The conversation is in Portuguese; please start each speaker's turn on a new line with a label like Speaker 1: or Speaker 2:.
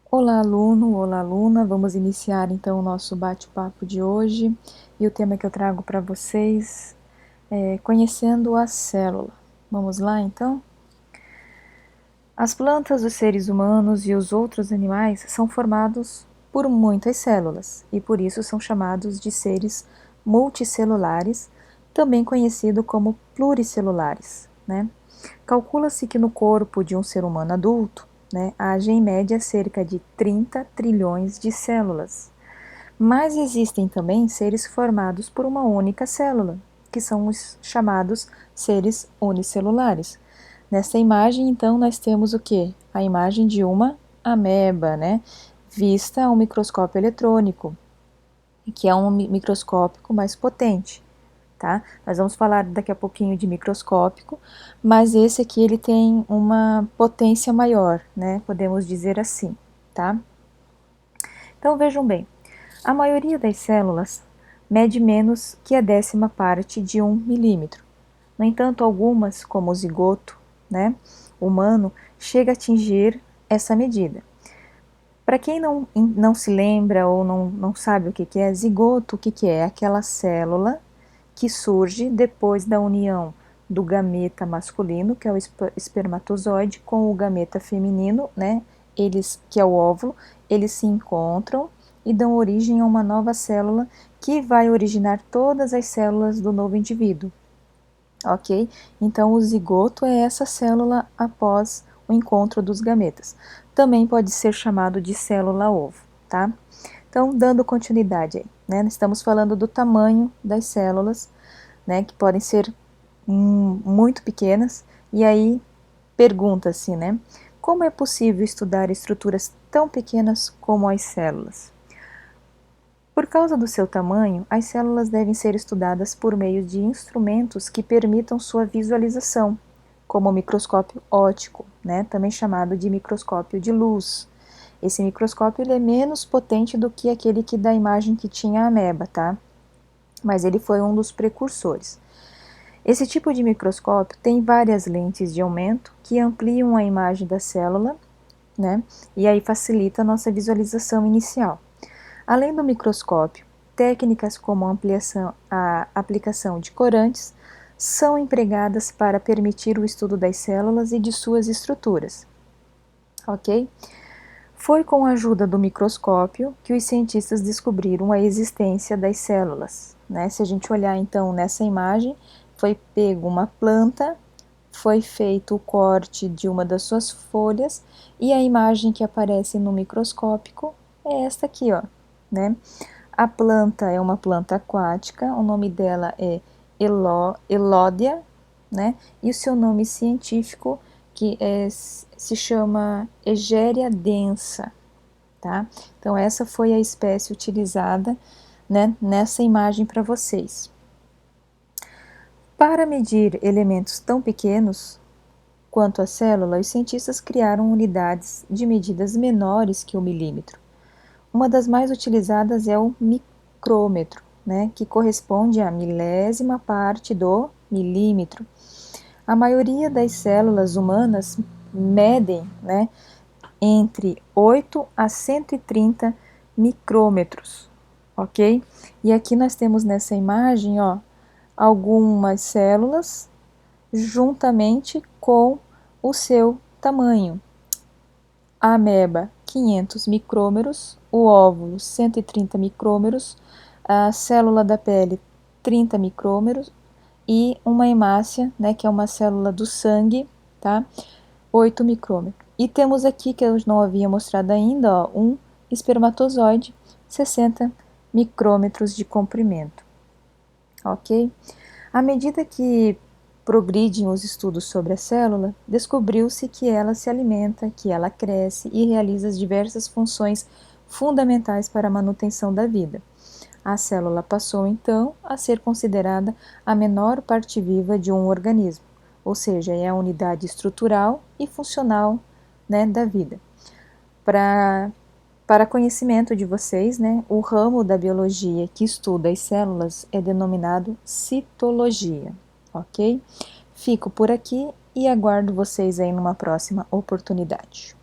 Speaker 1: Olá, aluno, olá, aluna. Vamos iniciar então o nosso bate-papo de hoje. E o tema que eu trago para vocês é conhecendo a célula. Vamos lá, então? As plantas, os seres humanos e os outros animais são formados por muitas células e por isso são chamados de seres multicelulares, também conhecido como pluricelulares, né? Calcula-se que no corpo de um ser humano adulto, né, haja em média cerca de 30 trilhões de células. Mas existem também seres formados por uma única célula, que são os chamados seres unicelulares. Nessa imagem, então, nós temos o que? A imagem de uma ameba, né? Vista a um microscópio eletrônico, que é um microscópio mais potente, tá? Nós vamos falar daqui a pouquinho de microscópico, mas esse aqui ele tem uma potência maior, né? Podemos dizer assim, tá? Então vejam bem, a maioria das células mede menos que a 10ª parte de 1 milímetro. No entanto, algumas, como o zigoto, né, humano, chega a atingir essa medida. Para quem não se lembra ou não sabe o que é zigoto, o que é? Aquela célula que surge depois da união do gameta masculino, que é o espermatozoide, com o gameta feminino, né? Eles, que é o óvulo, eles se encontram e dão origem a uma nova célula que vai originar todas as células do novo indivíduo, ok? Então, o zigoto é essa célula após o encontro dos gametas. Também pode ser chamado de célula-ovo, tá? Então, dando continuidade aí, né? Estamos falando do tamanho das células, né? Que podem ser muito pequenas. E aí, pergunta-se, né? Como é possível estudar estruturas tão pequenas como as células? Por causa do seu tamanho, as células devem ser estudadas por meio de instrumentos que permitam sua visualização, como o microscópio óptico, né, também chamado de microscópio de luz. Esse microscópio ele é menos potente do que aquele que da imagem que tinha a ameba, tá? Mas ele foi um dos precursores. Esse tipo de microscópio tem várias lentes de aumento que ampliam a imagem da célula, né, e aí facilita a nossa visualização inicial. Além do microscópio, técnicas como a aplicação de corantes são empregadas para permitir o estudo das células e de suas estruturas, ok? Foi com a ajuda do microscópio que os cientistas descobriram a existência das células, né? Se a gente olhar então nessa imagem, foi pego uma planta, foi feito o corte de uma das suas folhas e a imagem que aparece no microscópico é esta aqui, ó, né? A planta é uma planta aquática, o nome dela é Elódia, né? E o seu nome científico se chama Egeria densa, tá? Então essa foi a espécie utilizada, né, nessa imagem para vocês. Para medir elementos tão pequenos quanto a célula, os cientistas criaram unidades de medidas menores que o milímetro. Uma das mais utilizadas é o micrômetro, né, que corresponde à milésima parte do milímetro. A maioria das células humanas medem, né, entre 8 a 130 micrômetros, ok? E aqui nós temos nessa imagem, ó, algumas células juntamente com o seu tamanho. A ameba, 500 micrômeros, o óvulo, 130 micrômeros, a célula da pele, 30 micrômeros e uma hemácia, né, que é uma célula do sangue, tá? 8 micrômetros. E temos aqui, que eu não havia mostrado ainda, ó, um espermatozoide, 60 micrômetros de comprimento, ok? À medida que progridem os estudos sobre a célula, descobriu-se que ela se alimenta, que ela cresce e realiza as diversas funções fundamentais para a manutenção da vida. A célula passou então a ser considerada a menor parte viva de um organismo, ou seja, é a unidade estrutural e funcional, né, da vida. Para conhecimento de vocês, né, o ramo da biologia que estuda as células é denominado citologia, ok? Fico por aqui e aguardo vocês aí numa próxima oportunidade.